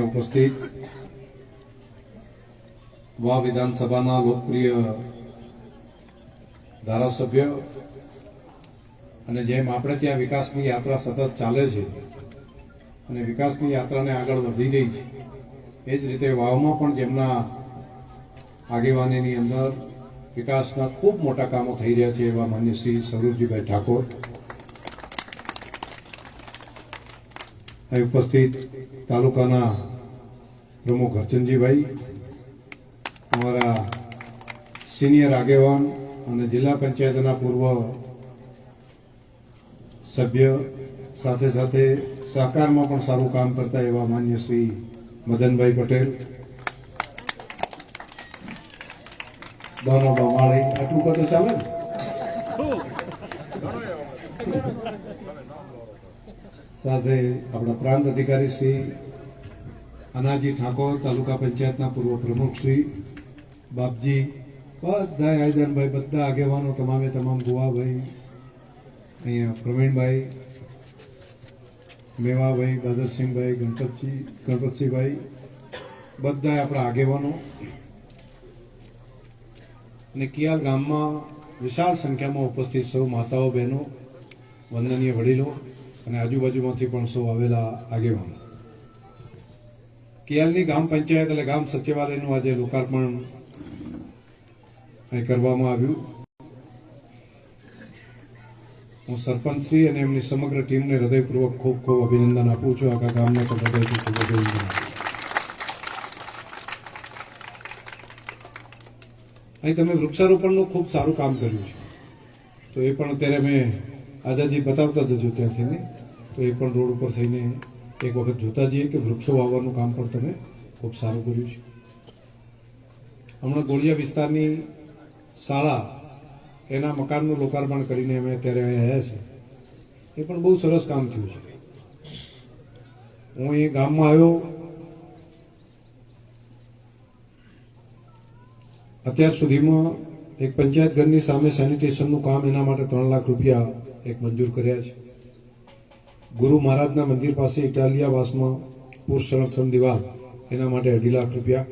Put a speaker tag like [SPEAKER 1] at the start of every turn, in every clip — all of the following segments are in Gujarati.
[SPEAKER 1] ઉપસ્થિત વા વિધાનસભાના લોકપ્રિય ધારાસભ્ય અને જેમ આપણે ત્યાં વિકાસની યાત્રા સતત ચાલે છે અને વિકાસની યાત્રાને આગળ વધી રહી છે, એ જ રીતે વાવમાં પણ જેમના આગેવાનીની અંદર વિકાસના ખૂબ મોટા કામો થઈ રહ્યા છે એવા માન્ય શ્રી સૌરભજીભાઈ ઠાકોર, અહીં ઉપસ્થિત તાલુકાના પ્રમુખ હરચંદજીભાઈ, અમારા સિનિયર આગેવાન અને જિલ્લા પંચાયતના પૂર્વ સભ્ય, સાથે સાથે સહકારમાં પણ સારું કામ કરતા એવા માન્ય શ્રી મદનભાઈ પટેલ, દાનો બમાળી, આટલું કહો તો ચાલે ને? સાથે આપણા પ્રાંત અધિકારી શ્રી અનાજી ઠાકોર, તાલુકા પંચાયતના પૂર્વ પ્રમુખ શ્રી બાપજી, બધા આયદાનભાઈ, બધા આગેવાનો, તમામે તમામ ગુવાભાઈ, અહીંયા પ્રવીણભાઈ, મેવાભાઈ, બાદરસિંહભાઈ, ગણપતસિંહભાઈ, બધા આપણા આગેવાનો અને કિયાલ ગામમાં વિશાળ સંખ્યામાં ઉપસ્થિત સૌ માતાઓ, બહેનો, વંદનીય વડીલો અને આજુબાજુમાંથી પણ સૌ આવેલા આગેવાનો. કિયાલની ગ્રામ પંચાયત એટલે ગામ સચિવાલયનું આજે લોકાર્પણ કરવામાં આવ્યું. હું સરપંચશ્રી અને એમની સમગ્ર ટીમને હૃદયપૂર્વક ખૂબ ખૂબ અભિનંદન આપું છું. આખા ગામને પણ હૃદયથી ખૂબ અભિનંદન આપું. અહીં તમે વૃક્ષારોપણનું ખૂબ સારું કામ કર્યું છે, તો એ પણ અત્યારે મેં આઝાદજી બતાવતા જજો ત્યાંથી ને, તો એ પણ રોડ ઉપર થઈને એક વખત જોતા જઈએ કે વૃક્ષો વાવવાનું કામ પણ તમે ખૂબ સારું કર્યું છે. હમણાં ગોળિયા વિસ્તારની શાળા, એના મકાનનું લોકાર્પણ કરીને અમે અત્યારે અહીંયા આવ્યા છીએ. એ પણ બહુ સરસ કામ થયું છે. હું એ ગામમાં આવ્યો, અત્યાર સુધીમાં એક પંચાયત ઘરની સામે સેનિટેશનનું કામ, એના માટે 3 લાખ રૂપિયા એક મંજૂર કર્યા છે. ગુરુ મહારાજના મંદિર પાસે ઇટાલિયા વાસમાં પૂર સંરક્ષણ દિવાલ, એના માટે 2.5 લાખ રૂપિયા.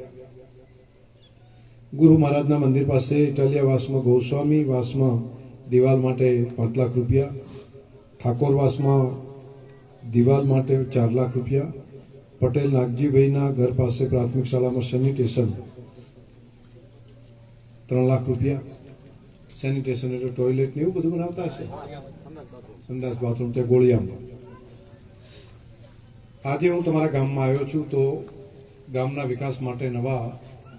[SPEAKER 1] ગુરુ મહારાજના મંદિર પાસે ઇટાલિયા વાસમાં ગૌસ્વામી વાસમાં દિવાલ માટે 5 લાખ રૂપિયા. ઠાકોર વાસમાં દિવાલ માટે 4 લાખ રૂપિયા. પટેલ નાગજીભાઈના ઘર પાસે પ્રાથમિક શાળામાં સેનિટેશન 3 લાખ રૂપિયા. સેનિટેશન એટલે ટોયલેટ ને એવું બધું બનાવતા હશે, સંડાસ બાથરૂમ તે ગોળિયામાં. આજે હું તમારા ગામમાં આવ્યો છું તો ગામના વિકાસ માટે નવા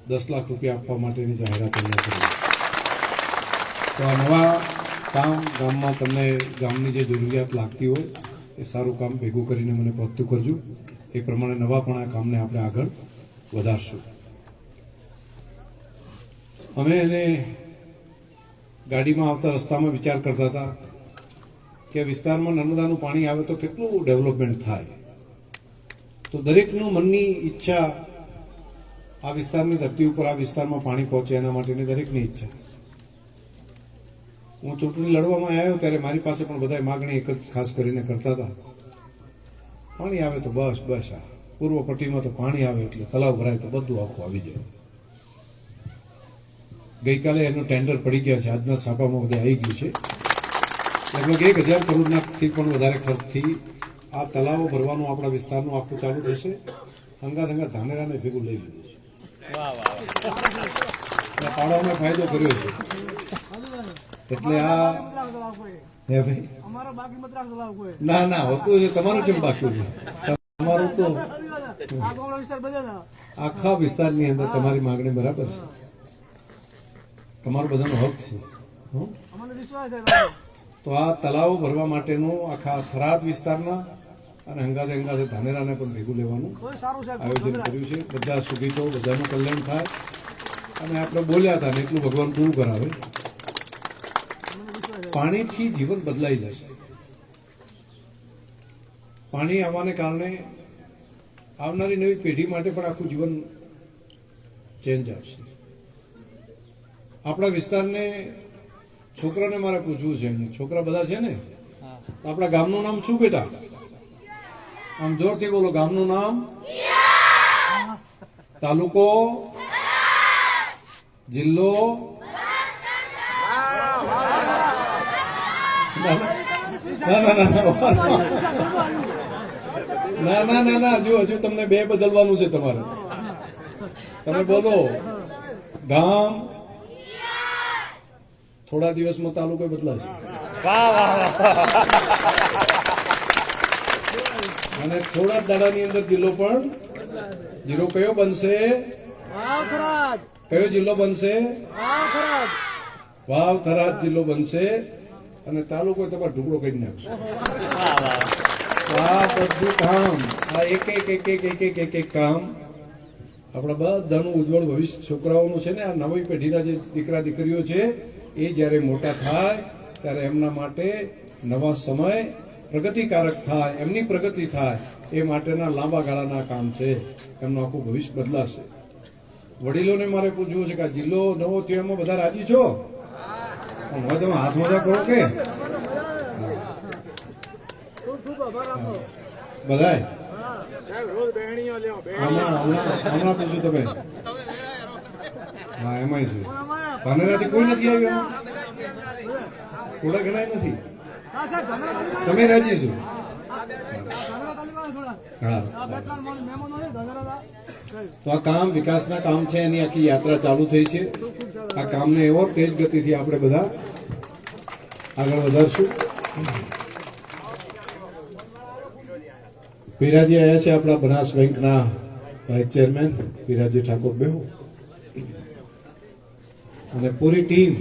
[SPEAKER 1] 10 લાખ રૂપિયા આપવા માટેની જાહેરાત અહીંયા કરી. તો આ નવા કામ ગામમાં તમને ગામની જે જરૂરિયાત લાગતી હોય એ સારું કામ ભેગું કરીને મને પહોંચતું કરજો. એ પ્રમાણે નવા પણ આ કામને આપણે આગળ વધારશું. અમે એને ગાડીમાં આવતા રસ્તામાં વિચાર કરતા હતા કે વિસ્તારમાં નર્મદાનું પાણી આવે તો કેટલું ડેવલપમેન્ટ થાય. તો દરેકનું મનની ઈચ્છા, આ વિસ્તારની ધરતી ઉપર આ વિસ્તારમાં પાણી પહોંચે એના માટેની દરેકની ઈચ્છા. હું ચૂંટણી લડવામાં આવ્યો ત્યારે મારી પાસે પણ બધા માગણી એક જ ખાસ કરીને કરતા હતા, પાણી આવે તો બસ બસ. આ પૂર્વ પટ્ટીમાં તો પાણી આવે એટલે તલાવ ભરાય તો બધું આખું આવી જાય. ગઈકાલે એનું ટેન્ડર પડી ગયા છે, આજના છાપામાં બધે આવી ગયું છે. લગભગ 1000 કરોડથી પણ વધારે ખર્ચથી આ તલાવો ભરવાનું આપણા વિસ્તારનું આખું ચાલુ થશે. હંગાત ધાનેરાને ભેગું લઈ લીધું છે. પાડામાં ફાયદો કર્યો છે. એટલે આ હે ભાઈ ના હોતું છે. તમારું કેમ બાકી છે? તમારું તો આખા વિસ્તારની અંદર તમારી માંગણી બરાબર છે, તમારો બધાનો હક છે. તો આ તલાવો ભરવા માટેનું આખા થરાદ વિસ્તારના અને હંગાતે ધાનેરાને પણ ભેગું લેવાનું આયોજન કર્યું છે. બધા સુખી તો બધાનું કલ્યાણ થાય અને આપણે બોલ્યા હતા ને એટલું ભગવાન પૂરું કરાવે. પાણીથી જીવન બદલાઈ જશે. પાણી આવવાને કારણે આવનારી નવી પેઢી માટે પણ આખું જીવન ચેન્જ આવશે. આપણા વિસ્તારને છોકરાને મારે પૂછવું છે, છોકરા બધા છે ને, આપણા ગામનું નામ શું બેટા? આમ જોરથી બોલો, ગામનું નામ તાલુકો, જિલ્લો, ના હજુ તમને બે બદલવાનું છે તમારે. તમે બોલો ગામ, થોડા દિવસમાં તાલુકો બદલાશે અને થોડા દાડાની અંદર જિલ્લો પણ. જિલ્લો કયો બનશે? કયો જિલ્લો બનશે? વાવ થરાદ જિલ્લો બનશે અને તાલુકો તમારે ઢુકડો કરી નાખશે. આ બધું કામ, આ એક કામ આપણા બધાનું ઉજ્જવળ ભવિષ્ય છોકરાઓનું છે ને, આ નવી પેઢીના જે દીકરા દીકરીઓ છે એ જ્યારે મોટા થાય ત્યારે એમના માટે નવા સમય પ્રગતિકારક થાય, એમની પ્રગતિ થાય એ માટેના લાંબા ગાળાના કામ છે. એમનું આખું ભવિષ્ય બદલાશે. વડીલોને મારે પૂછવું છે કે આ જિલ્લો નવો થયો એમાં બધા રાજી છો? હવે તમે હાથ મજા કરો કે બધાય? હમણાં પૂછ્યું તમે? હા એમાં છે. ધાનેરાથી કોઈ નથી આવ્યું? થોડા ઘણા નથી. તમે રાજી છો? હા. તો આ કામ વિકાસના કામ છે, એની આખી યાત્રા ચાલુ થઈ છે. આ કામને એવો તેજ ગતિથી આપણે બધા આગળ વધારશું. પીરાજી આવ્યા છે આપણા બનાસ બેંકના વાઇસ ચેરમેન પીરાજી ઠાકોર બેહુ અને પૂરી ટીમ